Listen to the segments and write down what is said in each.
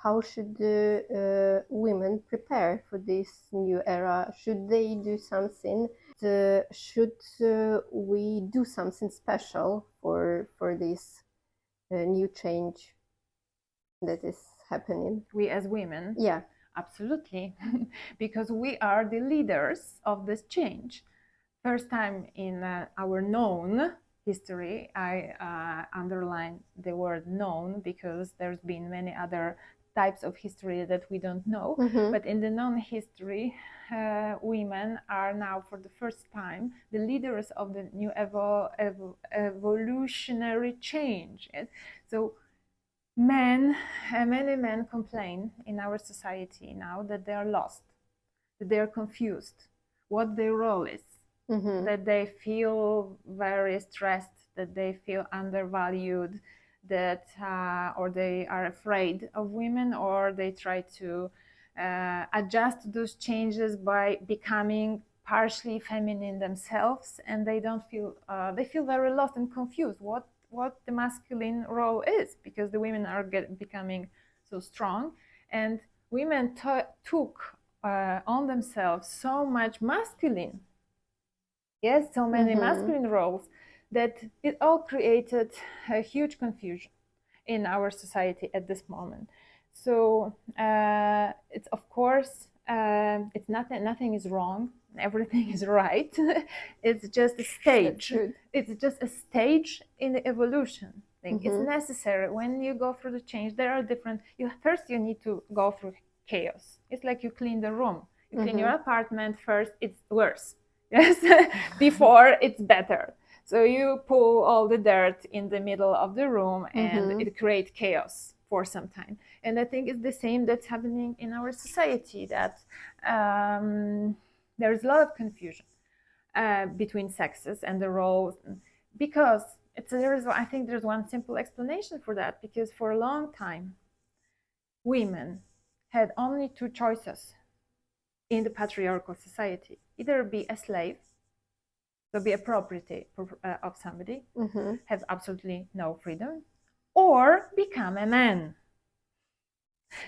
how should women prepare for this new era? Should they do something? Should we do something special for this new change that is happening? We as women? Yeah. Absolutely, because we are the leaders of this change. First time in our known history, I underline the word known because there's been many other types of history that we don't know. Mm-hmm. But in the known history, women are now for the first time the leaders of the new evolutionary change. So many men complain in our society now that they are lost, that they are confused, what their role is, Mm-hmm. that they feel very stressed, that they feel undervalued, that or they are afraid of women, or they try to adjust those changes by becoming partially feminine themselves, and they don't feel they feel very lost and confused what the masculine role is, because the women are becoming so strong, and women took on themselves so much masculine, so many masculine roles, that it all created a huge confusion in our society at this moment. So it's, of course, it's nothing is wrong, everything is right. It's just a stage. It's just a stage in the evolution thing. It's necessary when you go through the change. There are different. First you need to go through chaos. It's like you clean the room. You clean your apartment first. It's worse. Yes, before it's better. So you pull all the dirt in the middle of the room, and it creates chaos for some time. And I think it's the same that's happening in our society, that there's a lot of confusion between sexes and the roles, because I think there's one simple explanation for that, because for a long time women had only two choices in the patriarchal society: either be a slave, so be a property of somebody, have absolutely no freedom, or become a man.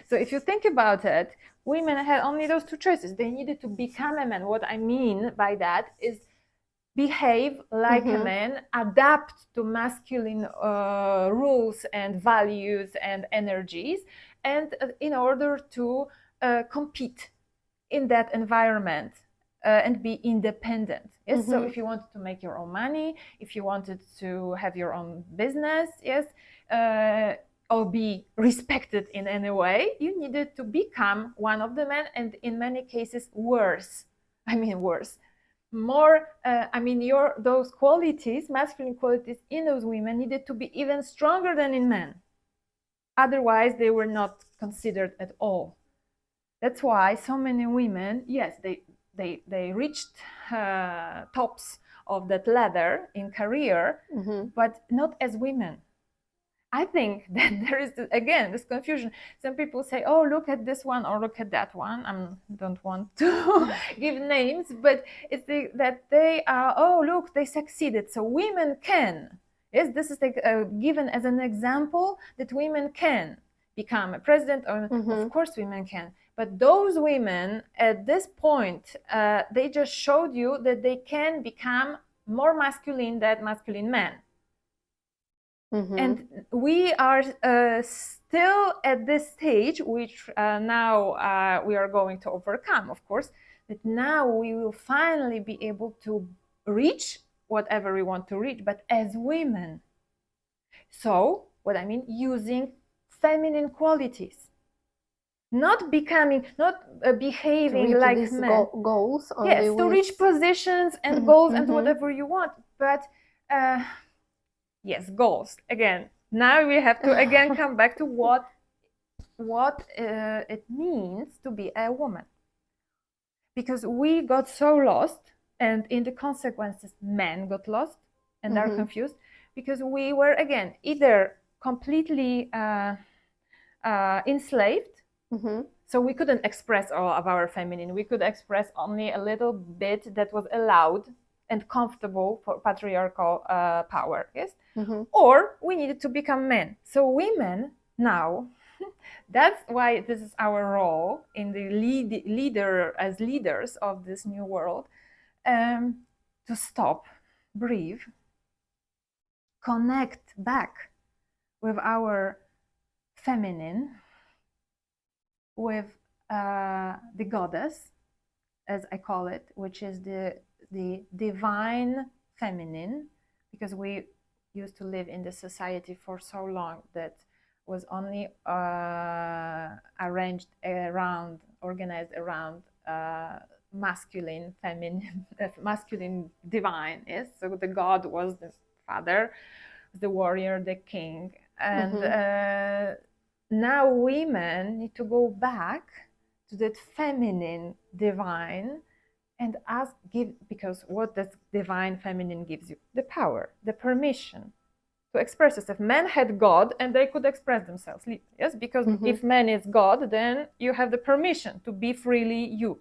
So if you think about it, women had only those two choices. They needed to become a man. What I mean by that is behave like a man, adapt to masculine rules and values and energies, and in order to compete in that environment and be independent. Yes. So if you wanted to make your own money, if you wanted to have your own business, yes, or be respected in any way, you needed to become one of the men, and in many cases worse. More. Those qualities, masculine qualities in those women, needed to be even stronger than in men. Otherwise, they were not considered at all. That's why so many women, yes, they reached tops of that ladder in career, but not as women. I think that there is, again, this confusion. Some people say, oh, look at this one or look at that one. I don't want to give names, but it's that they are, oh, look, they succeeded, so women can. Yes, this is given as an example that women can become a president, or of course women can. But those women at this point, they just showed you that they can become more masculine than masculine men. And we are still at this stage, which now we are going to overcome, of course, that now we will finally be able to reach whatever we want to reach, but as women. So, what I mean, using feminine qualities. Not behaving like men. Goals. Yes, to reach positions and goals and whatever you want. But yes, goals. Again, now we have to again come back to what it means to be a woman. Because we got so lost, and in the consequences, men got lost and are confused, because we were, again, either completely enslaved. So we couldn't express all of our feminine. We could express only a little bit that was allowed and comfortable for patriarchal power, yes? Or we needed to become men. So women now That's why this is our role in the leaders of this new world, to stop, breathe, connect back with our feminine, with the goddess, as I call it, which is the divine feminine, because we used to live in the society for so long that was only organized around masculine, feminine, masculine, divine. Yes, so the god was the father, the warrior, the king, and now women need to go back to that feminine, divine, and because what does divine feminine gives you? The power, the permission to express yourself. Men had God and they could express themselves. Yes, because if man is God, then you have the permission to be freely you.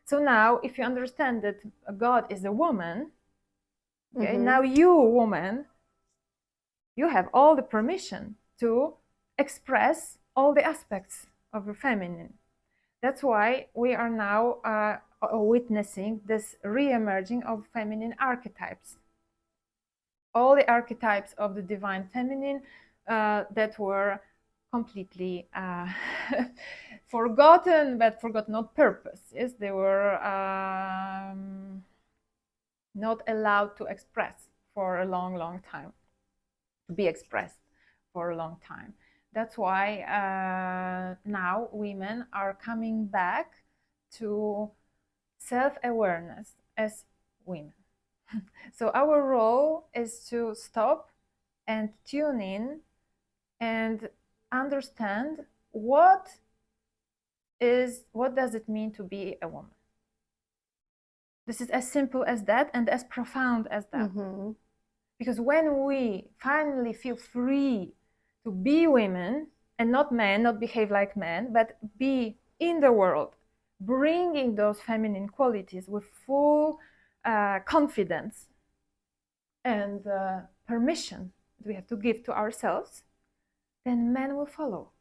So now, if you understand that God is a woman, okay, now you, woman, you have all the permission to express all the aspects of the feminine. That's why we are now witnessing this re-emerging of feminine archetypes. All the archetypes of the divine feminine that were completely forgotten, but forgotten on purpose. Yes, they were not allowed to express for a long, long time, to be expressed for a long time. That's why now women are coming back to self-awareness as women. So our role is to stop and tune in and understand what does it mean to be a woman. This is as simple as that and as profound as that. Because when we finally feel free to be women and not men, not behave like men, but be in the world, bringing those feminine qualities with full confidence and permission that we have to give to ourselves, then men will follow.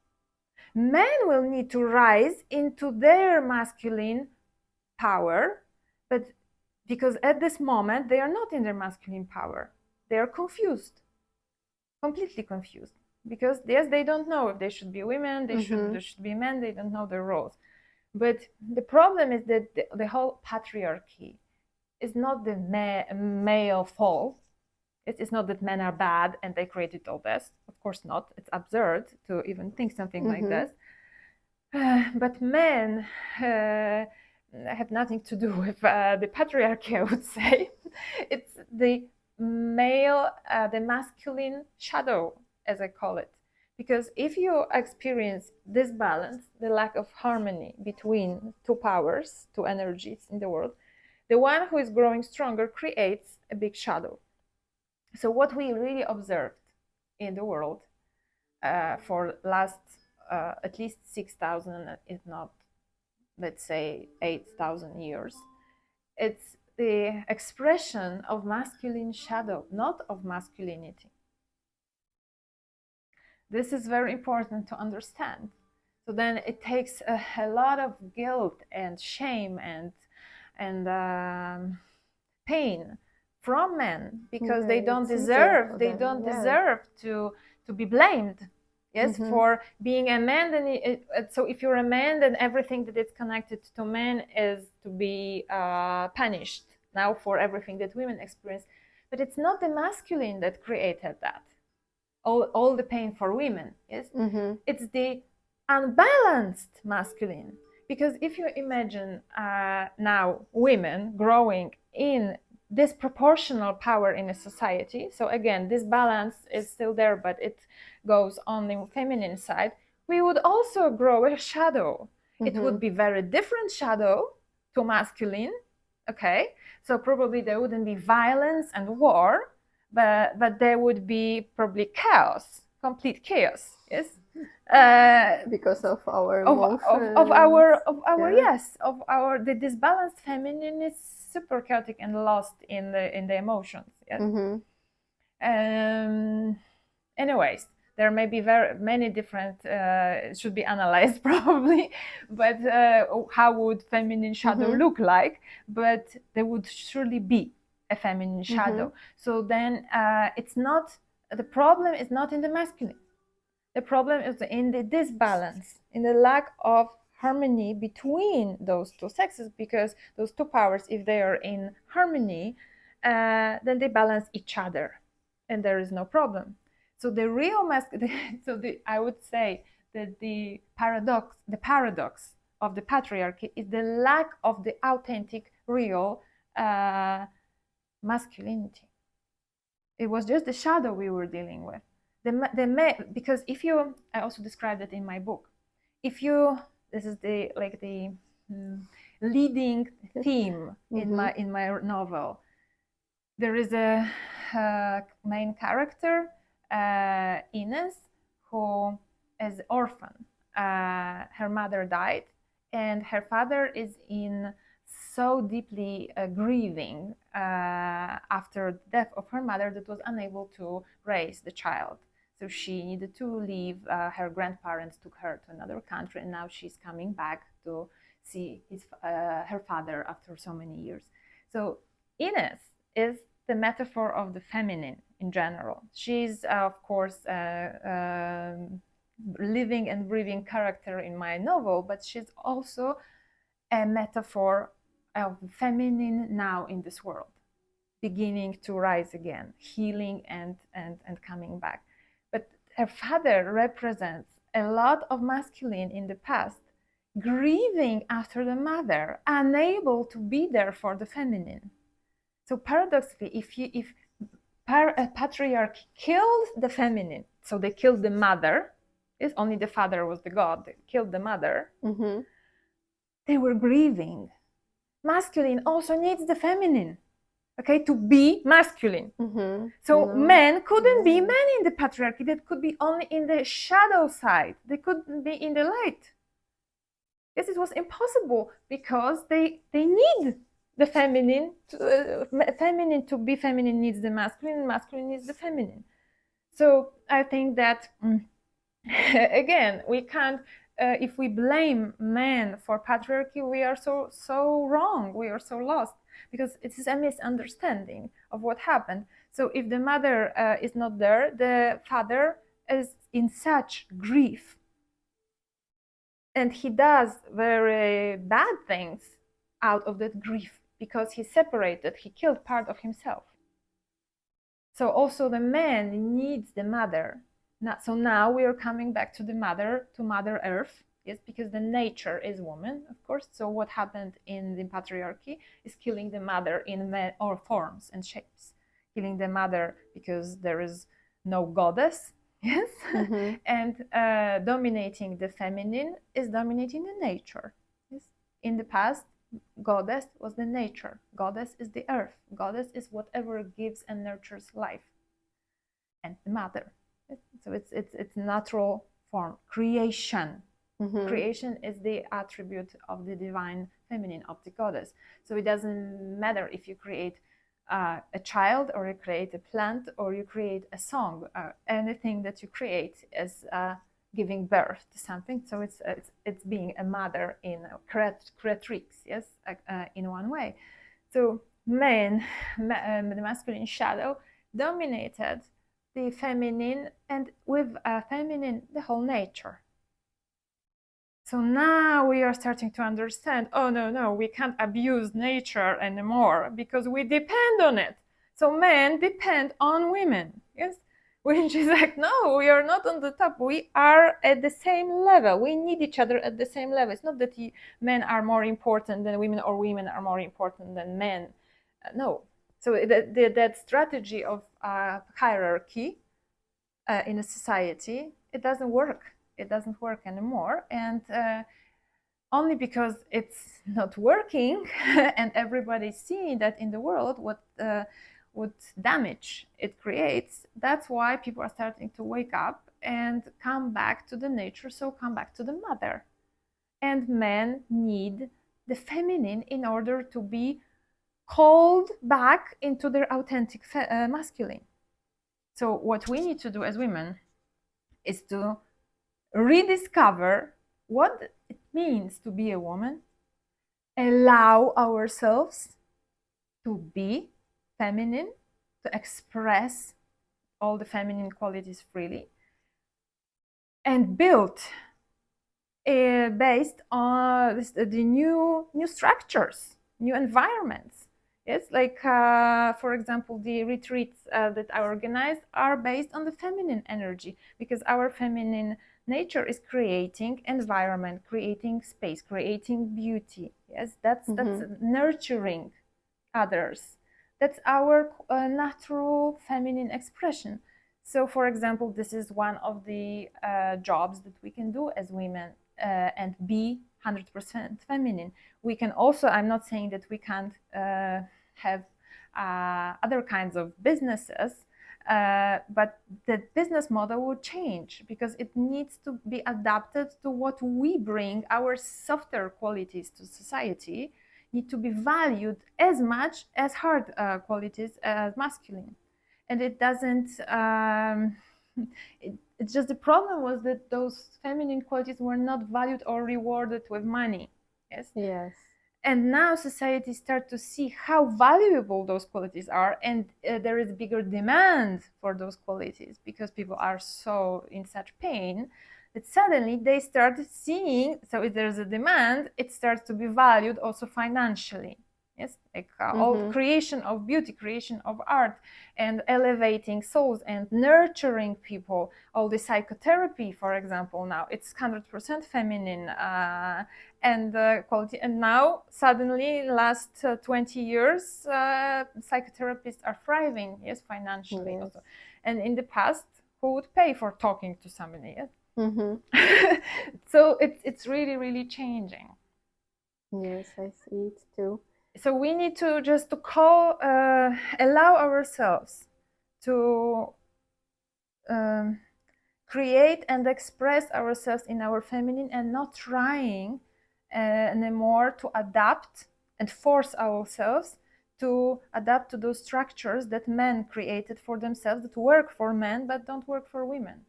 Men will need to rise into their masculine power, but because at this moment they are not in their masculine power. They are confused, completely confused, because yes, they don't know if they should be women, they should be men, they don't know their roles. But the problem is that the whole patriarchy is not the male fault. It's not that men are bad and they created all this. Of course not. It's absurd to even think something like this. But men have nothing to do with the patriarchy, I would say. It's the male, the masculine shadow, as I call it. Because if you experience this balance, the lack of harmony between two powers, two energies in the world, the one who is growing stronger creates a big shadow. So what we really observed in the world for last at least 6,000, if not, let's say 8,000 years, it's the expression of masculine shadow, not of masculinity. This is very important to understand. So then it takes a lot of guilt and shame and pain from men, because they don't deserve to be blamed. Yes, for being a man. Then so if you're a man, then everything that is connected to men is to be punished now for everything that women experience. But it's not the masculine that created that. All the pain for women. Yes, it's the unbalanced masculine. Because if you imagine now women growing in disproportional power in a society, so again, this balance is still there, but it goes on the feminine side, we would also grow a shadow. It would be very different shadow to masculine, okay? So probably there wouldn't be violence and war, but there would be probably chaos, complete chaos, yes? Because of our the disbalanced feminine is super chaotic and lost in the emotions. Yes. Anyways, There may be very many different, should be analyzed probably, but how would feminine shadow look like? But there would surely be a feminine shadow. So then it's not, the problem is not in the masculine. The problem is in the disbalance, in the lack of harmony between those two sexes, because those two powers, if they are in harmony, then they balance each other and there is no problem. So the real I would say that the paradox of the patriarchy is the lack of the authentic, real masculinity. It was just the shadow we were dealing with. Because if you, I also described it in my book. If you, this is the leading theme in my novel. There is a main character, Ines, who is orphan. Her mother died, and her father is in so deeply grieving after the death of her mother that was unable to raise the child. So she needed to leave. Her grandparents took her to another country, and now she's coming back to see her father after so many years. So Ines is the metaphor of the feminine in general. She's, of course, living and breathing character in my novel, but she's also a metaphor of the feminine now in this world, beginning to rise again, healing and coming back. But her father represents a lot of masculine in the past, grieving after the mother, unable to be there for the feminine. So paradoxically, if patriarchy killed the feminine, so they killed the mother, yes, only the father was the god, they killed the mother, they were grieving. Masculine also needs the feminine, okay, to be masculine. So men couldn't be men in the patriarchy. They could be only in the shadow side. They couldn't be in the light. Yes, it was impossible because they need the feminine. Feminine to be feminine needs the masculine. Masculine needs the feminine. So I think that again, we can't. If we blame men for patriarchy, we are so wrong. We are so lost because it is a misunderstanding of what happened. So if the mother is not there, the father is in such grief, and he does very bad things out of that grief because he separated. He killed part of himself. So also the man needs the mother. So now we are coming back to the mother, to Mother Earth, yes, because the nature is woman, of course. So what happened in the patriarchy is killing the mother in all forms and shapes. Killing the mother because there is no goddess, yes, and dominating the feminine is dominating the nature. Yes, in the past, goddess was the nature. Goddess is the earth. Goddess is whatever gives and nurtures life, and the mother. So it's natural form. Creation. Creation is the attribute of the divine feminine, of the goddess. So it doesn't matter if you create a child, or you create a plant, or you create a song. Anything that you create is giving birth to something. So it's being a mother in creatrix, yes, in one way. So the masculine shadow dominated the feminine, and with feminine, the whole nature. So now we are starting to understand, oh no, we can't abuse nature anymore because we depend on it. So men depend on women, yes? Which is like, no, we are not on the top. We are at the same level. We need each other at the same level. It's not that men are more important than women or women are more important than men. No. So that strategy of hierarchy in a society, it doesn't work. It doesn't work anymore. And only because it's not working and everybody's seeing that in the world, what damage it creates, that's why people are starting to wake up and come back to the nature, so come back to the mother. And men need the feminine in order to be called back into their authentic masculine. So what we need to do as women is to rediscover what it means to be a woman, allow ourselves to be feminine, to express all the feminine qualities freely, and build based on the new structures, new environments. Yes, like for example, the retreats that I organized are based on the feminine energy, because our feminine nature is creating environment, creating space, creating beauty. Yes, that's nurturing others. That's our natural feminine expression. So, for example, this is one of the jobs that we can do as women and be 100% feminine. We can also, I'm not saying that we can't have other kinds of businesses, but the business model will change because it needs to be adapted to what we bring, our softer qualities to society need to be valued as much as hard qualities as masculine. And it doesn't, it's just the problem was that those feminine qualities were not valued or rewarded with money. Yes. Yes. And now society starts to see how valuable those qualities are, and there is bigger demand for those qualities because people are so in such pain that suddenly they start seeing, so if there's a demand, it starts to be valued also financially. Yes, like all creation of beauty, creation of art, and elevating souls and nurturing people. All the psychotherapy, for example, now it's 100% feminine and quality. And now suddenly, last 20 years, psychotherapists are thriving. Yes, financially also. And in the past, who would pay for talking to somebody? Yes? So it's really changing. Yes, I see it too. So we need to just to allow ourselves to create and express ourselves in our feminine, and not trying anymore to adapt and force ourselves to adapt to those structures that men created for themselves, that work for men but don't work for women.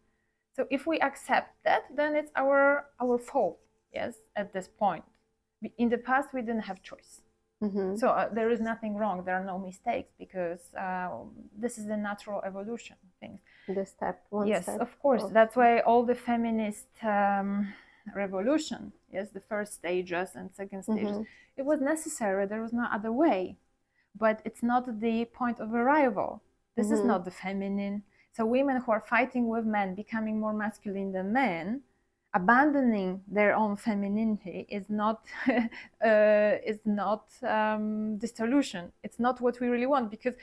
So if we accept that, then it's our fault. Yes, at this point. In the past, we didn't have choice. So there is nothing wrong. There are no mistakes, because this is the natural evolution thing. The step, one yes, step. Yes, of course. That's why all the feminist revolution, yes, the first stages and second stages, it was necessary. There was no other way. But it's not the point of arrival. This is not the feminine. So women who are fighting with men, becoming more masculine than men, abandoning their own femininity is not this solution. It's not what we really want, because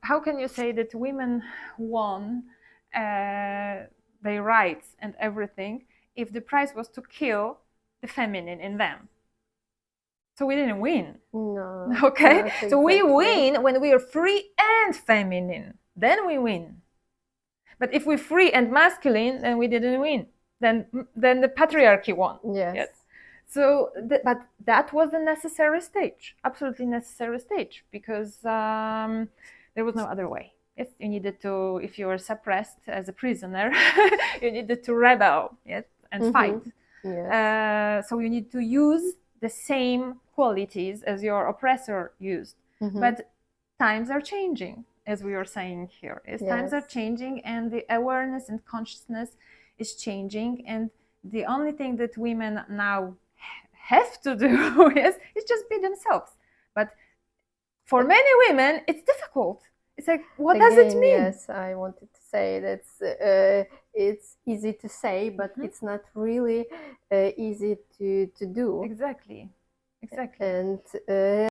how can you say that women won their rights and everything if the price was to kill the feminine in them? So we didn't win. No. Okay? So we win when we are free and feminine. Then we win. But if we're free and masculine, then we didn't win. Then the patriarchy won. Yes. So, but that was a necessary stage, absolutely necessary stage, because there was no other way. Yes, you needed to, if you were suppressed as a prisoner, you needed to rebel, yes, and fight. Yes. So you need to use the same qualities as your oppressor used. But times are changing, as we are saying here. Yes. Times are changing, and the awareness and consciousness is changing, and the only thing that women now have to do is just be themselves. But for many women, it's difficult. It's like, what does it mean? Yes, I wanted to say that it's easy to say, but it's not really easy to do. Exactly. And